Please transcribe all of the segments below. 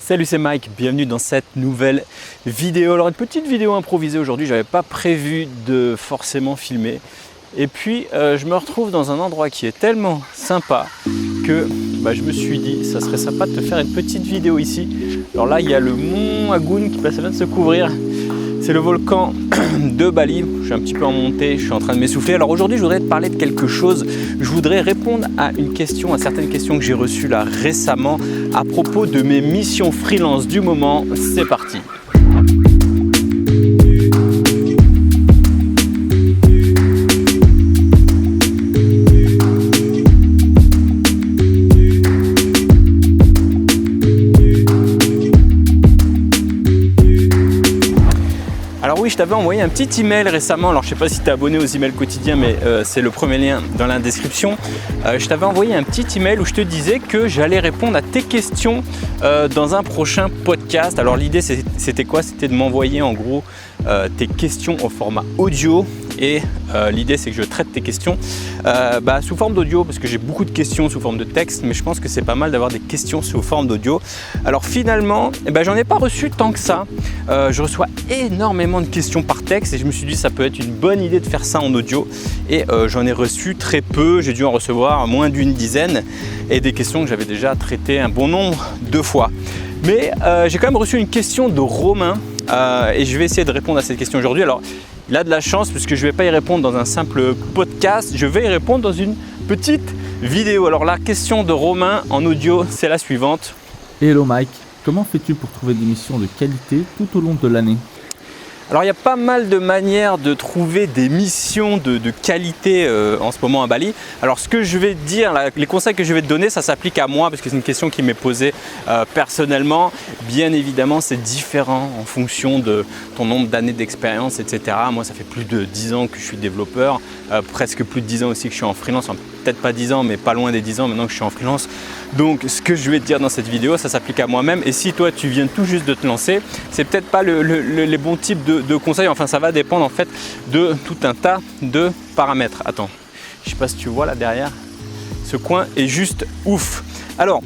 Salut, c'est Mike, bienvenue dans cette nouvelle vidéo. Alors une petite vidéo improvisée aujourd'hui, je n'avais pas prévu de forcément filmer. Et puis je me retrouve dans un endroit qui est tellement sympa que je me suis dit ça serait sympa de te faire une petite vidéo ici. Alors là il y a le mont Agun qui vient de se couvrir. C'est le volcan de Bali. Je suis un petit peu en montée, je suis en train de m'essouffler. Alors aujourd'hui, je voudrais te parler de quelque chose. Je voudrais répondre à une question, à certaines questions que j'ai reçues là récemment à propos de mes missions freelance du moment. C'est parti. Alors oui, je t'avais envoyé un petit email récemment, alors je ne sais pas si tu es abonné aux emails quotidiens, mais c'est le premier lien dans la description. Je t'avais envoyé un petit email où je te disais que j'allais répondre à tes questions dans un prochain podcast. Alors l'idée c'était quoi? C'était de m'envoyer en gros tes questions au format audio. Et l'idée c'est que je traite tes questions sous forme d'audio, parce que j'ai beaucoup de questions sous forme de texte, mais je pense que c'est pas mal d'avoir des questions sous forme d'audio. Alors finalement, j'en ai pas reçu tant que ça. Je reçois énormément de questions par texte et je me suis dit ça peut être une bonne idée de faire ça en audio. Et j'en ai reçu très peu, j'ai dû en recevoir moins d'une dizaine, et des questions que j'avais déjà traitées un bon nombre de fois. Mais j'ai quand même reçu une question de Romain et je vais essayer de répondre à cette question aujourd'hui. Alors il a de la chance puisque je ne vais pas y répondre dans un simple podcast, je vais y répondre dans une petite vidéo. Alors la question de Romain en audio, c'est la suivante. Hello Mike, comment fais-tu pour trouver des missions de qualité tout au long de l'année? Alors il y a pas mal de manières de trouver des missions de qualité en ce moment à Bali. Alors ce que je vais te dire, les conseils que je vais te donner, ça s'applique à moi parce que c'est une question qui m'est posée personnellement. Bien évidemment c'est différent en fonction de ton nombre d'années d'expérience, etc. Moi ça fait plus de 10 ans que je suis développeur, presque plus de 10 ans aussi que je suis en freelance, enfin, peut-être pas 10 ans mais pas loin des 10 ans maintenant que je suis en freelance. Donc ce que je vais te dire dans cette vidéo, ça s'applique à moi-même. Et si toi tu viens tout juste de te lancer, c'est peut-être pas les bons types de conseils. Enfin ça va dépendre en fait de tout un tas de paramètres. Attends, je sais pas si tu vois là derrière, ce coin est juste ouf. Alors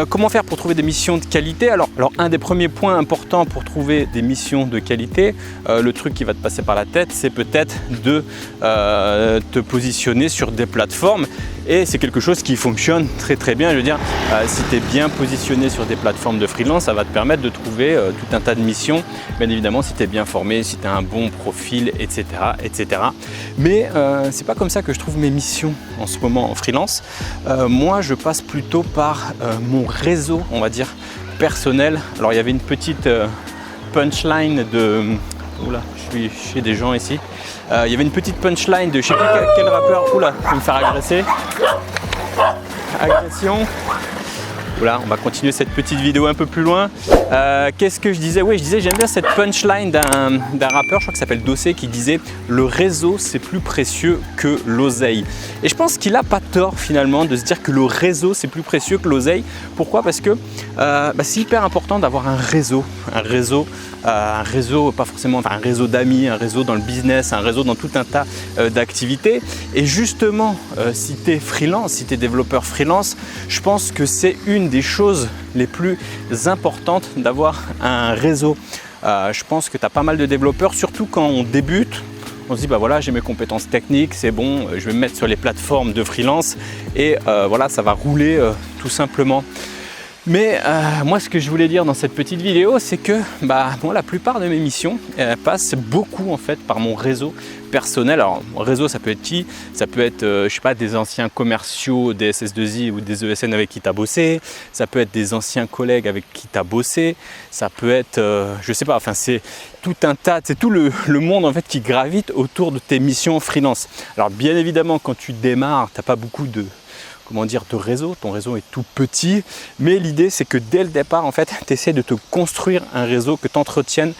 comment faire pour trouver des missions de qualité? Alors un des premiers points importants pour trouver des missions de qualité, le truc qui va te passer par la tête, c'est peut-être de te positionner sur des plateformes. Et c'est quelque chose qui fonctionne très très bien. Je veux dire, si tu es bien positionné sur des plateformes de freelance, ça va te permettre de trouver tout un tas de missions. Bien évidemment, si tu es bien formé, si tu as un bon profil, etc. etc. Mais c'est pas comme ça que je trouve mes missions en ce moment en freelance. Moi, je passe plutôt par mon réseau, on va dire, personnel. Alors, il y avait une petite punchline de... Oula, je suis chez des gens ici. Il y avait une petite punchline de je sais plus quel rappeur. Oula, je vais me faire agresser. Agression. Voilà, on va continuer cette petite vidéo un peu plus loin. Qu'est-ce que je disais? Oui, je disais j'aime bien cette punchline d'un rappeur, je crois que s'appelle Dossé, qui disait le réseau c'est plus précieux que l'oseille. Et je pense qu'il n'a pas tort finalement de se dire que le réseau c'est plus précieux que l'oseille. Pourquoi? Parce que c'est hyper important d'avoir un réseau, pas forcément, enfin un réseau d'amis, un réseau dans le business, un réseau dans tout un tas d'activités. Et justement, si tu es freelance, si tu es développeur freelance, je pense que c'est une des choses les plus importantes d'avoir un réseau. Je pense que tu as pas mal de développeurs, surtout quand on débute. On se dit voilà, j'ai mes compétences techniques, c'est bon, je vais me mettre sur les plateformes de freelance et voilà, ça va rouler tout simplement. Mais moi ce que je voulais dire dans cette petite vidéo, c'est que la plupart de mes missions passent beaucoup en fait par mon réseau personnel. Alors mon réseau ça peut être qui? Ça peut être je sais pas, des anciens commerciaux des SS2I ou des ESN avec qui tu as bossé, ça peut être des anciens collègues avec qui tu as bossé, ça peut être je sais pas, enfin c'est tout un tas, c'est tout le monde en fait qui gravite autour de tes missions freelance. Alors bien évidemment quand tu démarres, tu n'as pas beaucoup de réseau, ton réseau est tout petit, mais l'idée c'est que dès le départ en fait tu essaies de te construire un réseau, que tu entretiennes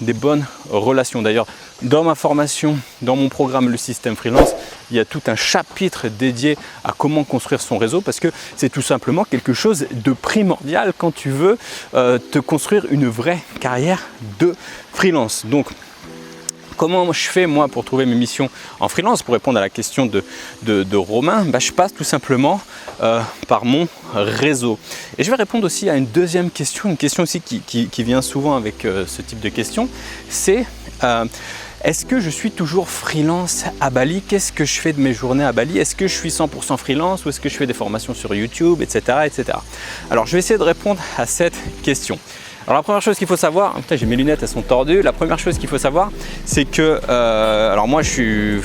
des bonnes relations. D'ailleurs dans ma formation, dans mon programme Le Système Freelance, il y a tout un chapitre dédié à comment construire son réseau, parce que c'est tout simplement quelque chose de primordial quand tu veux te construire une vraie carrière de freelance. Donc Comment je fais moi pour trouver mes missions en freelance? Pour répondre à la question de Romain, je passe tout simplement par mon réseau. Et je vais répondre aussi à une deuxième question, une question aussi qui vient souvent avec ce type de question, c'est est-ce que je suis toujours freelance à Bali? Qu'est-ce que je fais de mes journées à Bali? Est-ce que je suis 100% freelance ou est-ce que je fais des formations sur YouTube, etc., etc. Alors je vais essayer de répondre à cette question. Alors la première chose qu'il faut savoir, j'ai mes lunettes, elles sont tordues. La première chose qu'il faut savoir, c'est que, alors moi je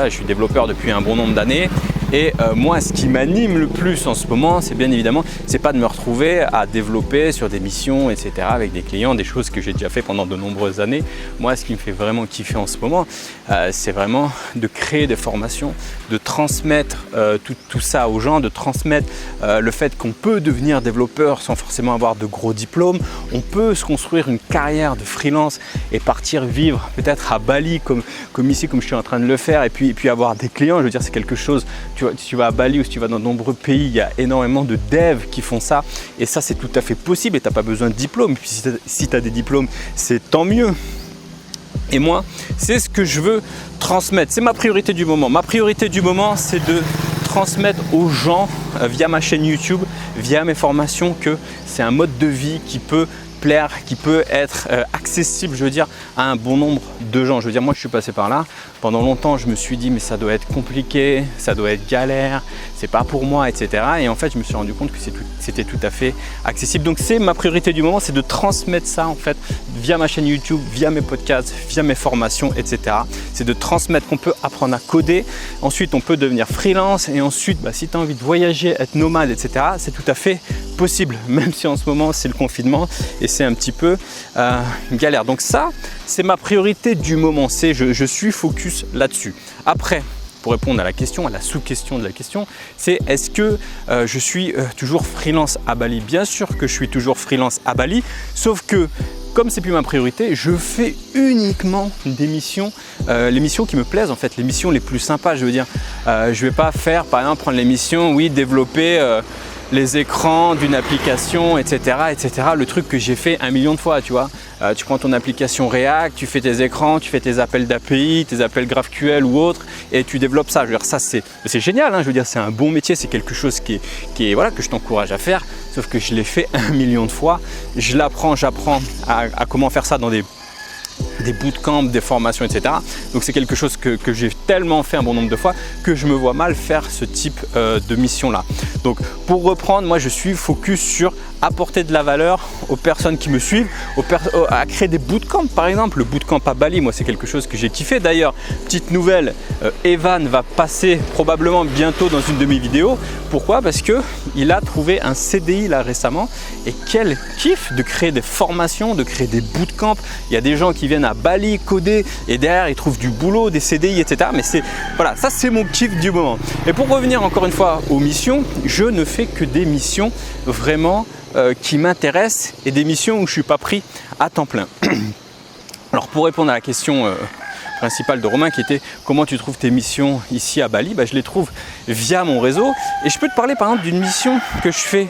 suis développeur depuis un bon nombre d'années. Et moi, ce qui m'anime le plus en ce moment, c'est bien évidemment, c'est pas de me retrouver à développer sur des missions, etc. avec des clients, des choses que j'ai déjà fait pendant de nombreuses années. Moi, ce qui me fait vraiment kiffer en ce moment, c'est vraiment de créer des formations, de transmettre tout ça aux gens, de transmettre le fait qu'on peut devenir développeur sans forcément avoir de gros diplômes. On peut se construire une carrière de freelance et partir vivre peut-être à Bali comme ici, comme je suis en train de le faire, et puis avoir des clients. Je veux dire, c'est quelque chose. Si tu vas à Bali ou si tu vas dans de nombreux pays, il y a énormément de devs qui font ça. Et ça, c'est tout à fait possible et tu n'as pas besoin de diplôme. Puis si tu as des diplômes, c'est tant mieux. Et moi, c'est ce que je veux transmettre. C'est ma priorité du moment. Ma priorité du moment, c'est de transmettre aux gens via ma chaîne YouTube, via mes formations, que c'est un mode de vie qui peut plaire, qui peut être accessible, je veux dire, à un bon nombre de gens. Je veux dire, moi je suis passé par là, pendant longtemps je me suis dit mais ça doit être compliqué, ça doit être galère, c'est pas pour moi, etc. Et en fait je me suis rendu compte que c'était tout à fait accessible. Donc c'est ma priorité du moment, c'est de transmettre ça en fait via ma chaîne YouTube, via mes podcasts, via mes formations, etc. C'est de transmettre qu'on peut apprendre à coder, ensuite on peut devenir freelance, et ensuite si tu as envie de voyager, être nomade, etc. c'est tout à fait possible, même si en ce moment c'est le confinement et c'est un petit peu galère. Donc ça, c'est ma priorité du moment, je suis focus là-dessus. Après, pour répondre à la question, à la sous-question de la question, c'est est-ce que je suis toujours freelance à Bali? Bien sûr que je suis toujours freelance à Bali, sauf que comme c'est plus ma priorité, je fais uniquement des missions, les missions qui me plaisent en fait, les missions les plus sympas. Je veux dire, je vais pas faire, par exemple, prendre les missions, développer les écrans d'une application, etc., etc. Le truc que j'ai fait 1 million de fois, tu vois. Tu prends ton application React, tu fais tes écrans, tu fais tes appels d'API, tes appels GraphQL ou autres, et tu développes ça. Je veux dire, ça c'est génial, hein. Je veux dire, c'est un bon métier, c'est quelque chose qui est voilà, que je t'encourage à faire. Sauf que je l'ai fait 1 million de fois. J'apprends à comment faire ça dans des bootcamps, des formations, etc. Donc c'est quelque chose que j'ai tellement fait un bon nombre de fois que je me vois mal faire ce type de mission là. Donc pour reprendre, moi je suis focus sur apporter de la valeur aux personnes qui me suivent, à créer des bootcamps par exemple. Le bootcamp à Bali, moi c'est quelque chose que j'ai kiffé. D'ailleurs, petite nouvelle, Evan va passer probablement bientôt dans une de mes vidéos. Pourquoi? Parce qu'il a trouvé un CDI là récemment, et quel kiff de créer des formations, de créer des bootcamps. Il y a des gens qui viennent à Bali coder et derrière ils trouvent du boulot, des CDI, etc. Mais voilà, ça c'est mon kiff du moment. Et pour revenir encore une fois aux missions, je ne fais que des missions vraiment qui m'intéressent et des missions où je ne suis pas pris à temps plein. Alors pour répondre à la question principale de Romain qui était comment tu trouves tes missions ici à Bali, je les trouve via mon réseau, et je peux te parler par exemple d'une mission que je fais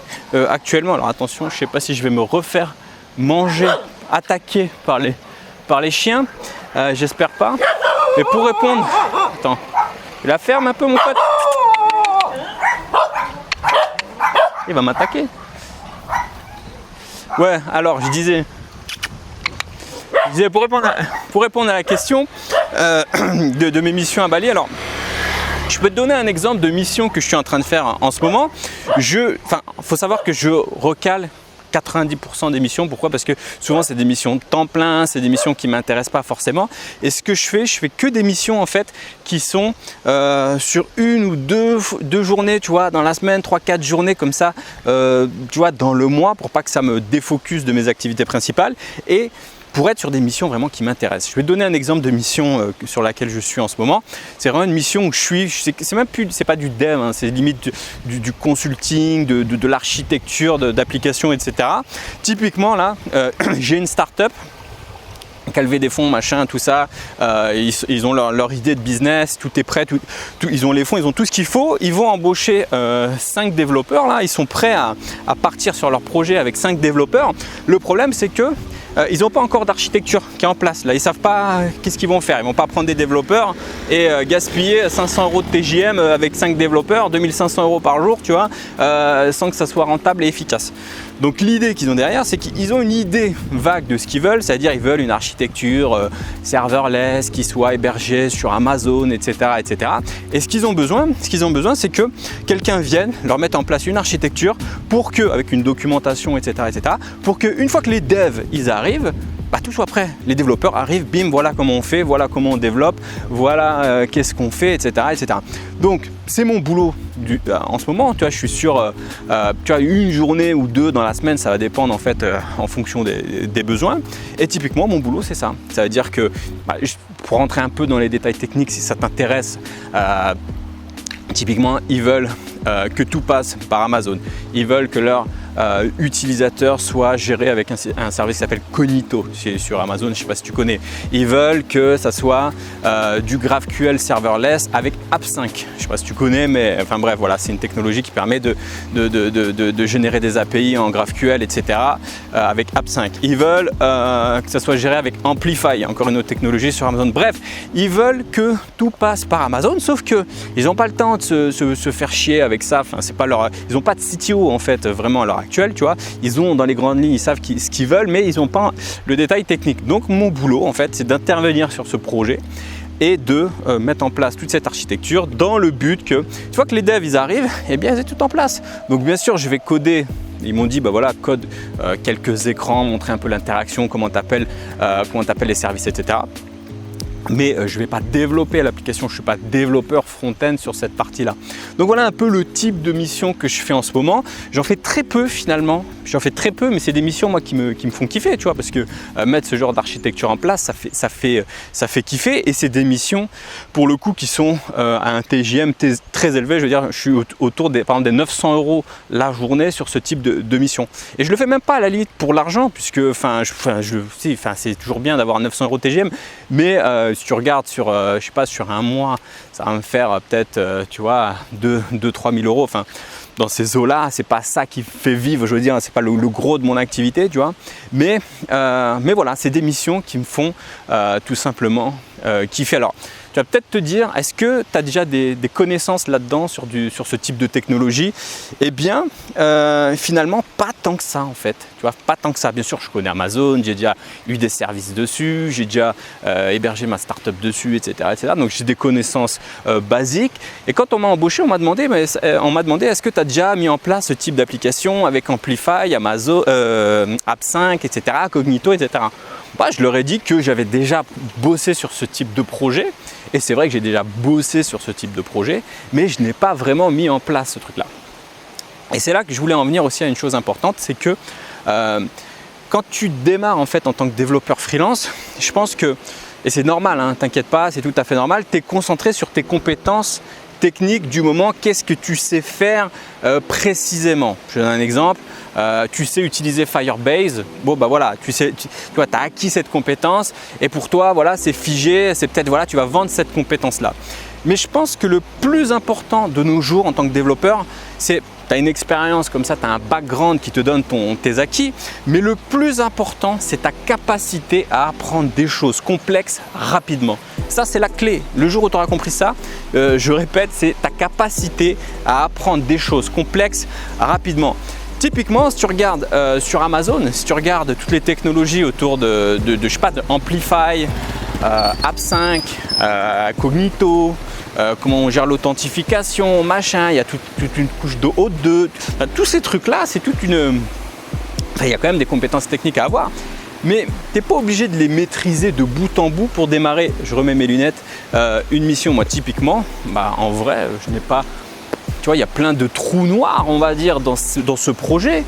actuellement. Alors attention, je ne sais pas si je vais me refaire manger, attaquer par les chiens, j'espère pas. Mais pour répondre, attends, la ferme un peu mon pote, il va m'attaquer. Ouais, alors je disais pour répondre à la question de mes missions à Bali, alors je peux te donner un exemple de mission que je suis en train de faire en ce moment. Faut savoir que je recale 90% des missions. Pourquoi? Parce que souvent c'est des missions de temps plein, c'est des missions qui ne m'intéressent pas forcément. Et ce que je fais que des missions en fait qui sont sur 1 ou 2 journées, tu vois, dans la semaine, 3-4 journées comme ça, tu vois, dans le mois, pour pas que ça me défocus de mes activités principales. Et pour être sur des missions vraiment qui m'intéressent. Je vais te donner un exemple de mission sur laquelle je suis en ce moment. C'est vraiment une mission où c'est pas du dev, hein, c'est limite du consulting, de l'architecture, d'applications, etc. Typiquement là, j'ai une start-up qui a levé des fonds, machin, tout ça. Ils ont leur idée de business, tout est prêt, ils ont les fonds, ils ont tout ce qu'il faut. Ils vont embaucher 5 développeurs là. Ils sont prêts à partir sur leur projet avec 5 développeurs. Le problème, c'est que ils n'ont pas encore d'architecture qui est en place. Là, ils ne savent pas qu'est-ce qu'ils vont faire. Ils ne vont pas prendre des développeurs et gaspiller 500 € de TJM avec 5 développeurs, 2500 € par jour, tu vois, sans que ça soit rentable et efficace. Donc l'idée qu'ils ont derrière, c'est qu'ils ont une idée vague de ce qu'ils veulent, c'est-à-dire ils veulent une architecture serverless qui soit hébergée sur Amazon, etc., etc. Et ce qu'ils ont besoin, c'est que quelqu'un vienne leur mettre en place une architecture pour que, avec une documentation, etc., pour qu'une fois que les devs ils arrivent, tout soit prêt. Les développeurs arrivent, bim, voilà comment on fait, voilà comment on développe, voilà qu'est-ce qu'on fait, etc., etc. Donc c'est mon boulot en ce moment. Tu vois, je suis sur tu vois, une journée ou deux dans la semaine, ça va dépendre en fait en fonction des besoins. Et typiquement mon boulot c'est ça. Ça veut dire que pour rentrer un peu dans les détails techniques, si ça t'intéresse, typiquement ils veulent que tout passe par Amazon. Ils veulent que leur utilisateurs soient gérés avec un service qui s'appelle Cognito sur Amazon, je ne sais pas si tu connais. Ils veulent que ça soit du GraphQL serverless avec App5. Je ne sais pas si tu connais, mais enfin bref, voilà, c'est une technologie qui permet de générer des API en GraphQL, etc. Avec App5. Ils veulent que ça soit géré avec Amplify, encore une autre technologie sur Amazon. Bref, ils veulent que tout passe par Amazon, sauf qu'ils n'ont pas le temps de se faire chier avec ça. Enfin, c'est pas ils n'ont pas de CTO en fait, vraiment à l'heure actuelle, tu vois. Ils ont dans les grandes lignes, ils savent ce qu'ils veulent, mais ils n'ont pas le détail technique. Donc mon boulot en fait, c'est d'intervenir sur ce projet et de mettre en place toute cette architecture dans le but que, tu vois, que les devs ils arrivent, et bien ils aient tout en place. Donc bien sûr, je vais coder. Ils m'ont dit, voilà, code quelques écrans, montrer un peu l'interaction, comment t'appelles les services, etc. Mais je ne vais pas développer l'application, je ne suis pas développeur front-end sur cette partie-là. Donc voilà un peu le type de mission que je fais en ce moment. J'en fais très peu finalement, mais c'est des missions moi qui me font kiffer, tu vois, parce que mettre ce genre d'architecture en place, ça fait kiffer, et c'est des missions pour le coup qui sont à un TJM très élevé. Je veux dire, je suis autour par exemple des 900 € la journée sur ce type de mission. Et je le fais même pas à la limite pour l'argent, puisque c'est toujours bien d'avoir 900 € de TJM, mais si tu regardes sur, je sais pas, sur un mois, ça va me faire peut-être, tu vois, 2-3 000 €. Enfin, dans ces eaux-là, c'est pas ça qui fait vivre, je veux dire, c'est pas le gros de mon activité, tu vois. Mais voilà, c'est des missions qui me font tout simplement kiffer. Alors, tu vas peut-être te dire, est-ce que tu as déjà des connaissances là-dedans sur ce type de technologie? Eh bien, finalement, pas tant que ça en fait. Tu vois, pas tant que ça. Bien sûr, je connais Amazon, j'ai déjà eu des services dessus, j'ai déjà hébergé ma startup dessus, etc., etc. Donc, j'ai des connaissances basiques. Et quand on m'a embauché, on m'a demandé, est-ce que tu as déjà mis en place ce type d'application avec Amplify, Amazon, App5, etc., Cognito, etc. Je leur ai dit que j'avais déjà bossé sur ce type de projet. Et c'est vrai que j'ai déjà bossé sur ce type de projet, mais je n'ai pas vraiment mis en place ce truc-là. Et c'est là que je voulais en venir aussi à une chose importante, c'est que quand tu démarres en fait en tant que développeur freelance, je pense que, et c'est normal, hein, t'inquiète pas, c'est tout à fait normal, tu es concentré sur tes compétences techniques du moment, qu'est-ce que tu sais faire précisément. Je donne un exemple. Tu sais utiliser Firebase, voilà, tu as acquis cette compétence et pour toi, voilà, c'est figé, c'est peut-être, voilà, tu vas vendre cette compétence-là. Mais je pense que le plus important de nos jours en tant que développeur, c'est tu as une expérience comme ça, tu as un background qui te donne tes acquis, mais le plus important, c'est ta capacité à apprendre des choses complexes rapidement. Ça, c'est la clé. Le jour où tu auras compris ça, je répète, c'est ta capacité à apprendre des choses complexes rapidement. Typiquement, si tu regardes sur Amazon, si tu regardes toutes les technologies autour de je sais pas, de Amplify, App5, Cognito, comment on gère l'authentification, machin, il y a toute une couche de haute 2, tous ces trucs-là, c'est toute une... Enfin, il y a quand même des compétences techniques à avoir, mais tu n'es pas obligé de les maîtriser de bout en bout pour démarrer. Je remets mes lunettes, une mission, moi typiquement, en vrai, je n'ai pas... Tu vois, il y a plein de trous noirs, on va dire, dans ce projet.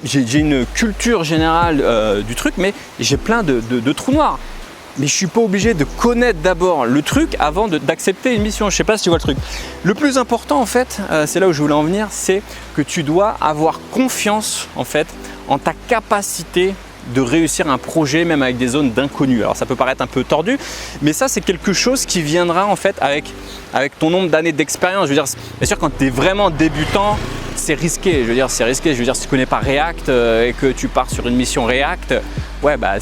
J'ai une culture générale du truc, mais j'ai plein de trous noirs. Mais je ne suis pas obligé de connaître d'abord le truc avant d'accepter une mission. Je ne sais pas si tu vois le truc. Le plus important, en fait, c'est là où je voulais en venir, c'est que tu dois avoir confiance, en fait, en ta capacité de réussir un projet même avec des zones d'inconnu. Alors ça peut paraître un peu tordu, mais ça c'est quelque chose qui viendra en fait avec ton nombre d'années d'expérience. Je veux dire, bien sûr, quand tu es vraiment débutant, c'est risqué. Je veux dire, si tu ne connais pas React et que tu pars sur une mission React, ouais, bah,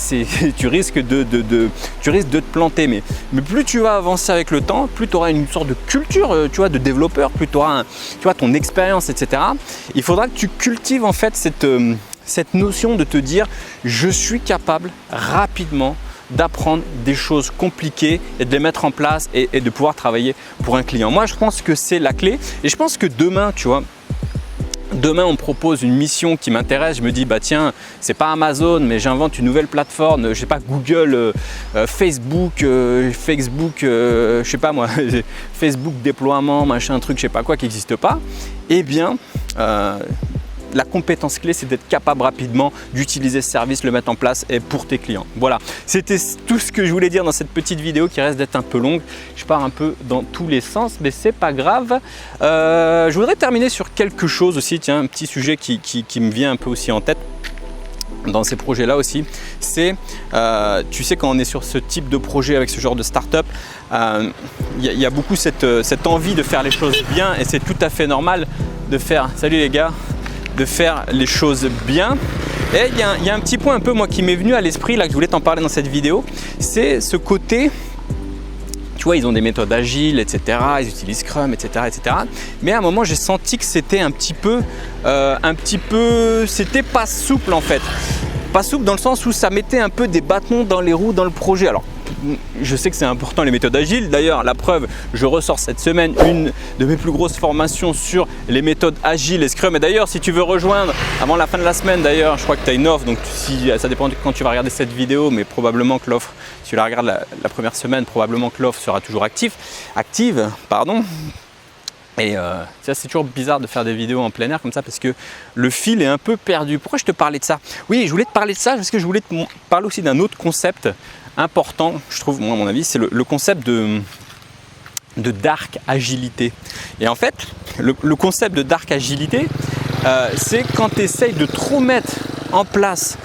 tu risques de te planter. Mais plus tu vas avancer avec le temps, plus tu auras une sorte de culture, tu vois, de développeur, plus tu auras ton expérience, etc. Il faudra que tu cultives en fait cette notion de te dire je suis capable rapidement d'apprendre des choses compliquées et de les mettre en place et de pouvoir travailler pour un client. Moi, je pense que c'est la clé et je pense que demain, tu vois, demain, on me propose une mission qui m'intéresse. Je me dis, bah tiens, c'est pas Amazon, mais j'invente une nouvelle plateforme. Je sais pas, Google, Facebook, je sais pas moi, Facebook déploiement, machin, truc, je sais pas quoi, qui n'existe pas. Eh bien, la compétence clé, c'est d'être capable rapidement d'utiliser ce service, le mettre en place et pour tes clients. Voilà, c'était tout ce que je voulais dire dans cette petite vidéo qui reste d'être un peu longue. Je pars un peu dans tous les sens, mais c'est pas grave. Je voudrais terminer sur quelque chose aussi, tiens, un petit sujet qui me vient un peu aussi en tête dans ces projets-là aussi. C'est, tu sais, quand on est sur ce type de projet avec ce genre de start-up, il y a beaucoup cette envie de faire les choses bien et c'est tout à fait normal de faire, salut les gars, de faire les choses bien. Et il y a un petit point un peu moi qui m'est venu à l'esprit là que je voulais t'en parler dans cette vidéo, c'est ce côté, tu vois, ils ont des méthodes agiles, etc. Ils utilisent Scrum, etc., etc. Mais à un moment, j'ai senti que c'était un petit peu, c'était pas souple en fait. Pas souple dans le sens où ça mettait un peu des bâtons dans les roues dans le projet. Alors, je sais que c'est important les méthodes agiles. D'ailleurs, la preuve, je ressors cette semaine une de mes plus grosses formations sur les méthodes agiles et Scrum. Et d'ailleurs, si tu veux rejoindre avant la fin de la semaine, d'ailleurs, je crois que tu as une offre. Donc, ça dépend de quand tu vas regarder cette vidéo, mais probablement que l'offre, si tu la regardes la première semaine, probablement que l'offre sera toujours active. Et c'est toujours bizarre de faire des vidéos en plein air comme ça parce que le fil est un peu perdu. Pourquoi je te parlais de ça? Oui, je voulais te parler de ça parce que je voulais te parler aussi d'un autre concept important, je trouve, moi, à mon avis, c'est le concept de dark agilité. Et en fait, le concept de dark agilité, c'est quand tu essayes de trop mettre en place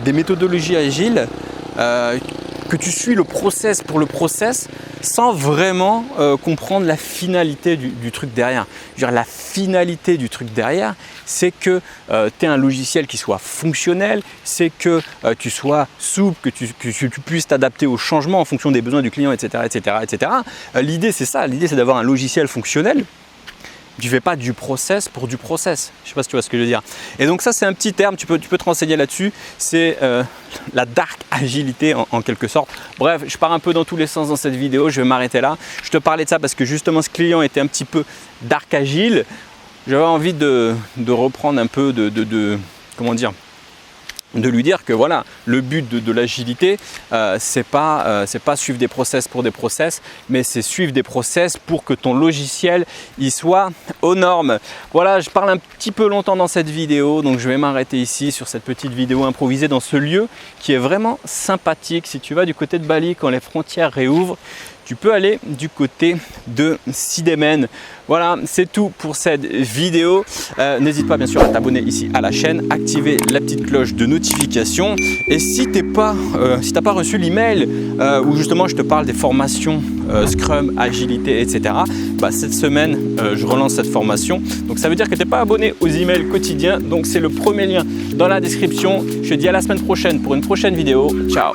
des méthodologies agiles, que tu suis le process pour le process sans vraiment comprendre la finalité du truc derrière. Je veux dire, la finalité du truc derrière, c'est que tu aies un logiciel qui soit fonctionnel, c'est que tu sois souple, que tu puisses t'adapter aux changements en fonction des besoins du client, etc. etc., etc. L'idée, c'est ça. L'idée, c'est d'avoir un logiciel fonctionnel. Tu ne fais pas du process pour du process. Je ne sais pas si tu vois ce que je veux dire. Et donc ça, c'est un petit terme, tu peux te renseigner là-dessus. C'est la dark agilité en quelque sorte. Bref, je pars un peu dans tous les sens dans cette vidéo. Je vais m'arrêter là. Je te parlais de ça parce que justement, ce client était un petit peu dark agile. J'avais envie de reprendre un peu comment dire, de lui dire que voilà, le but de l'agilité, c'est pas suivre des process pour des process, mais c'est suivre des process pour que ton logiciel il soit aux normes. Voilà, je parle un petit peu longtemps dans cette vidéo, donc je vais m'arrêter ici sur cette petite vidéo improvisée dans ce lieu qui est vraiment sympathique. Si tu vas du côté de Bali quand les frontières réouvrent, tu peux aller du côté de Sidemen. Voilà, c'est tout pour cette vidéo. N'hésite pas bien sûr à t'abonner ici à la chaîne, activer la petite cloche de notification. Et si t'as pas reçu l'email où justement je te parle des formations Scrum, Agilité, etc. Cette semaine, je relance cette formation. Donc ça veut dire que tu n'es pas abonné aux emails quotidiens. Donc c'est le premier lien dans la description. Je te dis à la semaine prochaine pour une prochaine vidéo. Ciao!